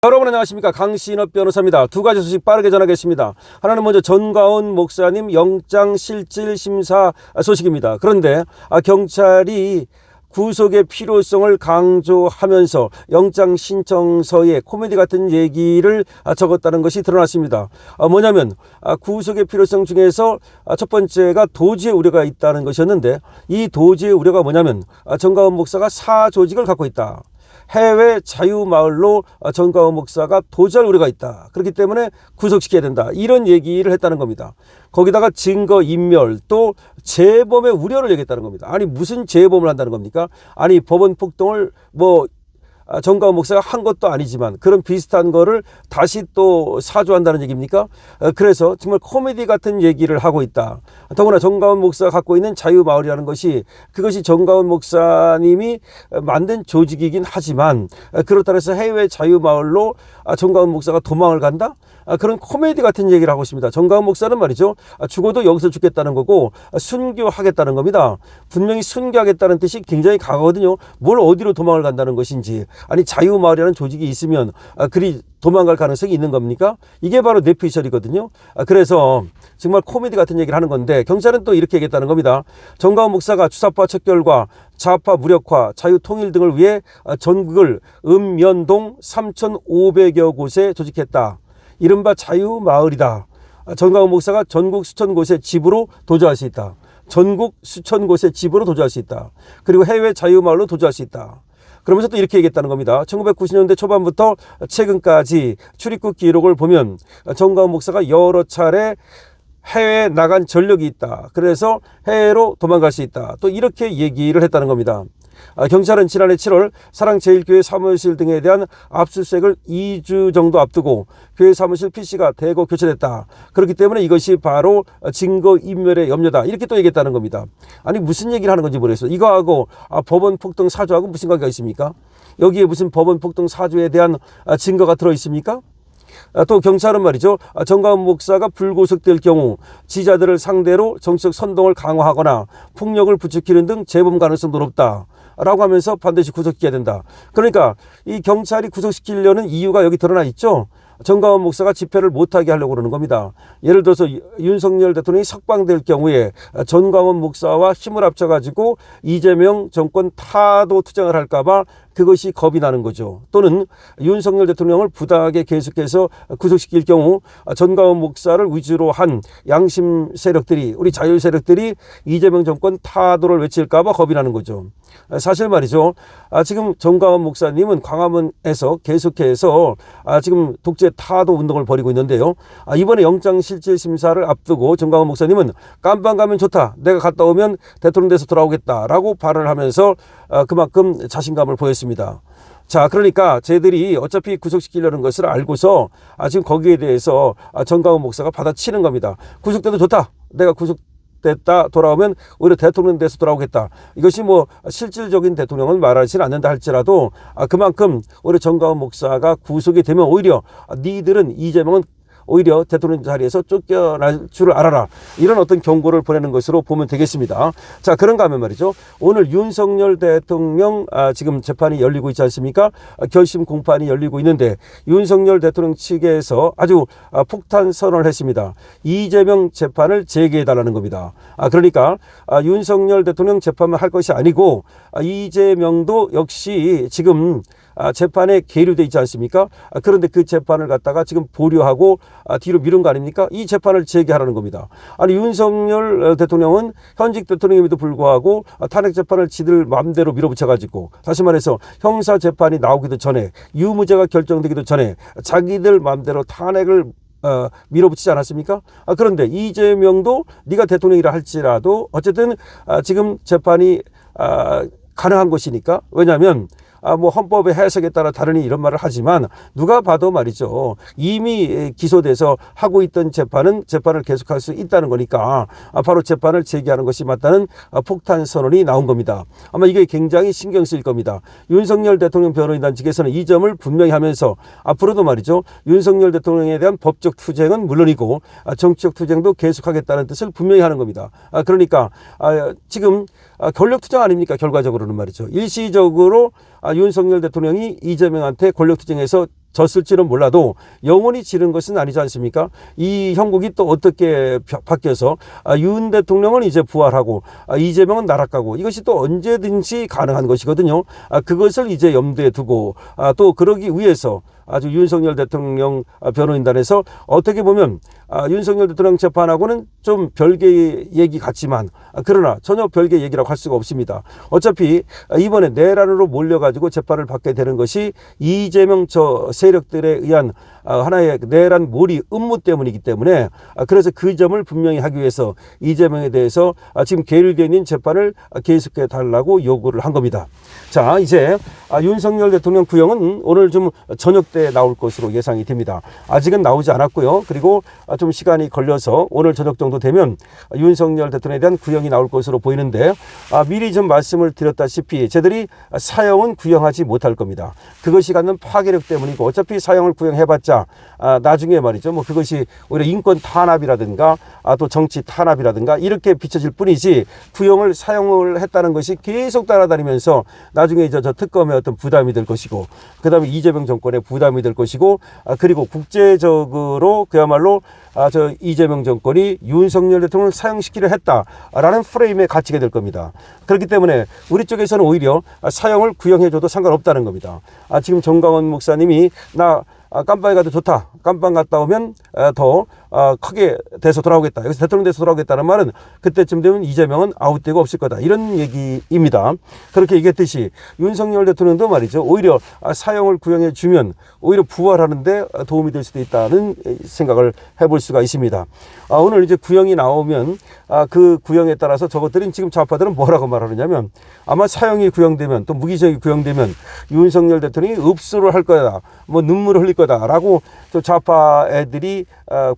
여러분 안녕하십니까, 강신업 변호사입니다. 두 가지 소식 빠르게 전하겠습니다. 하나는 먼저 전가원 목사님 영장실질심사 소식입니다. 그런데 경찰이 구속의 필요성을 강조하면서 영장신청서에 코미디 같은 얘기를 적었다는 것이 드러났습니다. 뭐냐면 구속의 필요성 중에서 첫 번째가 도주의 우려가 있다는 것이었는데, 이 도주의 우려가 뭐냐면 전가원 목사가 사조직을 갖고 있다, 해외 자유마을로 전가원 목사가 도주할 우려가 있다, 그렇기 때문에 구속시켜야 된다, 이런 얘기를 했다는 겁니다. 거기다가 증거인멸, 또 재범의 우려를 얘기했다는 겁니다. 아니 무슨 재범을 한다는 겁니까? 아니 법원 폭동을 전가원 목사가 한 것도 아니지만 그런 비슷한 거를 다시 또 사주한다는 얘기입니까? 그래서 정말 코미디 같은 얘기를 하고 있다. 더구나 전가원 목사가 갖고 있는 자유마을이라는 것이, 그것이 전가원 목사님이 만든 조직이긴 하지만 그렇다고 해서 해외 자유마을로 전가원 목사가 도망을 간다? 그런 코미디 같은 얘기를 하고 있습니다. 전가원 목사는 말이죠, 죽어도 여기서 죽겠다는 거고 순교하겠다는 겁니다. 분명히 순교하겠다는 뜻이 굉장히 강하거든요. 뭘 어디로 도망을 간다는 것인지. 아니 자유마을이라는 조직이 있으면 그리 도망갈 가능성이 있는 겁니까? 이게 바로 뇌피셜이거든요. 그래서 정말 코미디 같은 얘기를 하는 건데, 경찰은 또 이렇게 얘기했다는 겁니다. 전가원 목사가 주사파 척결과 좌파 무력화, 자유통일 등을 위해 전국을 읍면동 3,500여 곳에 조직했다. 이른바 자유마을이다. 전가원 목사가 전국 수천 곳의 집으로 도주할 수 있다. 전국 수천 곳의 집으로 도주할 수 있다. 그리고 해외 자유마을로 도주할 수 있다. 그러면서 또 이렇게 얘기했다는 겁니다. 1990년대 초반부터 최근까지 출입국 기록을 보면 전가원 목사가 여러 차례 해외에 나간 전력이 있다. 그래서 해외로 도망갈 수 있다. 또 이렇게 얘기를 했다는 겁니다. 경찰은 지난해 7월 사랑제일교회 사무실 등에 대한 압수수색을 2주 정도 앞두고 교회 사무실 PC가 대거 교체됐다. 그렇기 때문에 이것이 바로 증거인멸의 염려다, 이렇게 또 얘기했다는 겁니다. 아니 무슨 얘기를 하는 건지 모르겠어요. 이거하고 법원 폭동 사주하고 무슨 관계가 있습니까? 여기에 무슨 법원 폭동 사주에 대한 증거가 들어있습니까? 또 경찰은 말이죠, 전가원 목사가 불구속될 경우 지자들을 상대로 정치적 선동을 강화하거나 폭력을 부추기는 등 재범 가능성도 높다 라고 하면서 반드시 구속시켜야 된다. 그러니까 이 경찰이 구속시키려는 이유가 여기 드러나 있죠. 전가원 목사가 집회를 못하게 하려고 그러는 겁니다. 예를 들어서 윤석열 대통령이 석방될 경우에 전가원 목사와 힘을 합쳐가지고 이재명 정권 타도 투쟁을 할까봐 그것이 겁이 나는 거죠. 또는 윤석열 대통령을 부당하게 계속해서 구속시킬 경우 전가원 목사를 위주로 한 양심 세력들이, 우리 자유 세력들이 이재명 정권 타도를 외칠까봐 겁이 나는 거죠. 사실 말이죠, 지금 전가원 목사님은 광화문에서 계속해서 지금 독재 타도 운동을 벌이고 있는데요. 이번에 영장실질심사를 앞두고 전가원 목사님은 깜방 가면 좋다, 내가 갔다 오면 대통령 돼서 돌아오겠다라고 발언을 하면서 그만큼 자신감을 보였습니다. 자, 그러니까 쟤들이 어차피 구속시키려는 것을 알고서 지금 거기에 대해서 전가원 목사가 받아치는 겁니다. 구속돼도 좋다, 내가 구속됐다 돌아오면 오히려 대통령 돼서 돌아오겠다. 이것이 뭐 실질적인 대통령은 말하지는 않는다 할지라도 그만큼 오히려 전가원 목사가 구속이 되면 오히려 니들은, 이재명은 오히려 대통령 자리에서 쫓겨날 줄을 알아라, 이런 어떤 경고를 보내는 것으로 보면 되겠습니다. 자, 그런가 하면 말이죠, 오늘 윤석열 대통령 지금 재판이 열리고 있지 않습니까? 결심 공판이 열리고 있는데 윤석열 대통령 측에서 아주 폭탄 선언을 했습니다. 이재명 재판을 재개해달라는 겁니다. 그러니까 윤석열 대통령 재판만 할 것이 아니고 이재명도 역시 지금 재판에 계류돼 있지 않습니까? 그런데 그 재판을 갖다가 지금 보류하고 뒤로 미룬 거 아닙니까? 이 재판을 재개하라는 겁니다. 아니 윤석열 대통령은 현직 대통령임에도 불구하고 탄핵 재판을 지들 마음대로 밀어붙여가지고, 다시 말해서 형사 재판이 나오기도 전에, 유무죄가 결정되기도 전에 자기들 마음대로 탄핵을 밀어붙이지 않았습니까? 그런데 이재명도 네가 대통령이라 할지라도 어쨌든 지금 재판이 가능한 것이니까, 왜냐하면 뭐 헌법의 해석에 따라 다르니 이런 말을 하지만 누가 봐도 말이죠, 이미 기소돼서 하고 있던 재판을 계속할 수 있다는 거니까 바로 재판을 재개하는 것이 맞다는 폭탄 선언이 나온 겁니다. 아마 이게 굉장히 신경 쓰일 겁니다. 윤석열 대통령 변호인단 측에서는 이 점을 분명히 하면서 앞으로도 말이죠, 윤석열 대통령에 대한 법적 투쟁은 물론이고 정치적 투쟁도 계속하겠다는 뜻을 분명히 하는 겁니다. 그러니까 지금 권력투쟁 아닙니까? 결과적으로는 말이죠. 일시적으로 윤석열 대통령이 이재명한테 권력투쟁에서 졌을지는 몰라도 영원히 지는 것은 아니지 않습니까? 이 형국이 또 어떻게 바뀌어서 윤 대통령은 이제 부활하고 이재명은 나락가고 이것이 또 언제든지 가능한 것이거든요. 그것을 이제 염두에 두고 또 그러기 위해서 아주 윤석열 대통령 변호인단에서 어떻게 보면 윤석열 대통령 재판하고는 좀 별개의 얘기 같지만 그러나 전혀 별개의 얘기라고 할 수가 없습니다. 어차피 이번에 내란으로 몰려가지고 재판을 받게 되는 것이 이재명 저 세력들에 의한 하나의 내란 몰이 음모 때문이기 때문에 그래서 그 점을 분명히 하기 위해서 이재명에 대해서 지금 계류되어 있는 재판을 계속해 달라고 요구를 한 겁니다. 자, 이제 윤석열 대통령 구형은 오늘 좀 저녁 때 나올 것으로 예상이 됩니다. 아직은 나오지 않았고요. 그리고 좀 시간이 걸려서 오늘 저녁 정도 되면 윤석열 대통령에 대한 구형이 나올 것으로 보이는데 미리 좀 말씀을 드렸다시피 저들이 사형은 구형하지 못할 겁니다. 그것이 갖는 파괴력 때문이고 어차피 사형을 구형해봤자 나중에 말이죠. 뭐 그것이 오히려 인권 탄압이라든가 또 정치 탄압이라든가 이렇게 비춰질 뿐이지 구형을 사형을 했다는 것이 계속 따라다니면서 나중에 이제 저 특검의 어떤 부담이 될 것이고 그다음에 이재명 정권의 부담이 될 것이고 그리고 국제적으로 그야말로 저 이재명 정권이 윤석열 대통령을 사형시키려 했다라는 프레임에 갇히게 될 겁니다. 그렇기 때문에 우리 쪽에서는 오히려 사형을 구형해줘도 상관없다는 겁니다. 지금 정강원 목사님이 나 깜빵에 가도 좋다. 깜빵 갔다 오면 더 크게 돼서 돌아오겠다. 여기서 대통령 돼서 돌아오겠다는 말은 그때쯤 되면 이재명은 아웃되고 없을 거다. 이런 얘기입니다. 그렇게 얘기했듯이 윤석열 대통령도 말이죠. 오히려 사형을 구형해 주면 오히려 부활하는데 도움이 될 수도 있다는 생각을 해볼 수가 있습니다. 오늘 이제 구형이 나오면 그 구형에 따라서 저것들은 지금 좌파들은 뭐라고 말하느냐면 아마 사형이 구형되면 또 무기징역이 구형되면 윤석열 대통령이 읍소를 할 거다. 뭐 눈물을 흘릴 거다라고 또 좌파 애들이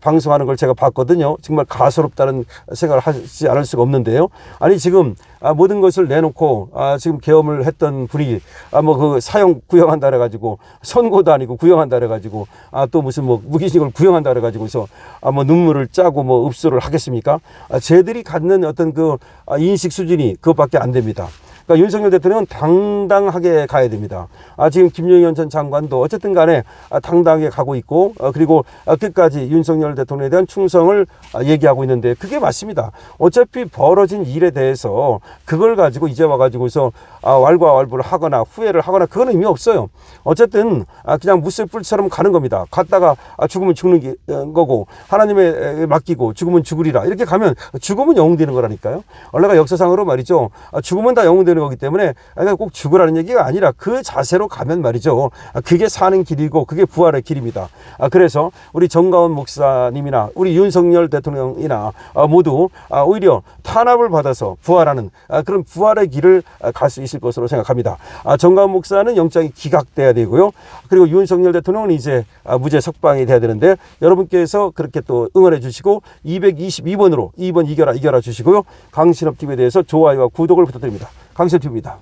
방송하는 걸 제가 봤거든요. 정말 가소롭다는 생각을 하지 않을 수가 없는데요. 아니 지금 모든 것을 내놓고 지금 계엄을 했던 분이 뭐 그 사형 구형한다 그래가지고 선고도 아니고 구형한다 그래가지고 또 무슨 뭐 무기징역을 구형한다 그래가지고서 뭐 눈물을 짜고 뭐 읍소를 하겠습니까? 쟤들이 갖는 어떤 그 인식 수준이 그것밖에 안 됩니다. 그러니까 윤석열 대통령은 당당하게 가야 됩니다. 지금 김용현 전 장관도 어쨌든 간에 당당하게 가고 있고 그리고 끝까지 윤석열 대통령에 대한 충성을 얘기하고 있는데 그게 맞습니다. 어차피 벌어진 일에 대해서 그걸 가지고 이제 와가지고서 왈가왈부를 하거나 후회를 하거나 그건 의미 없어요. 어쨌든 그냥 무쇠불처럼 가는 겁니다. 갔다가 죽으면 죽는 거고 하나님에 맡기고 죽으면 죽으리라 이렇게 가면 죽으면 영웅되는 거라니까요. 원래가 역사상으로 말이죠. 죽으면 다 영웅되는 거기 때문에 꼭 죽으라는 얘기가 아니라 그 자세로 가면 말이죠. 그게 사는 길이고 그게 부활의 길입니다. 그래서 우리 정가원 목사님이나 우리 윤석열 대통령이나 모두 오히려 탄압을 받아서 부활하는 그런 부활의 길을 갈 수 있을 것으로 생각합니다. 정가원 목사는 영장이 기각돼야 되고요. 그리고 윤석열 대통령은 이제 무죄 석방이 돼야 되는데 여러분께서 그렇게 또 응원해 주시고 222번으로 2번 이겨라 주시고요. 강신업 TV에 대해서 좋아요와 구독을 부탁드립니다. 강신업 TV입니다.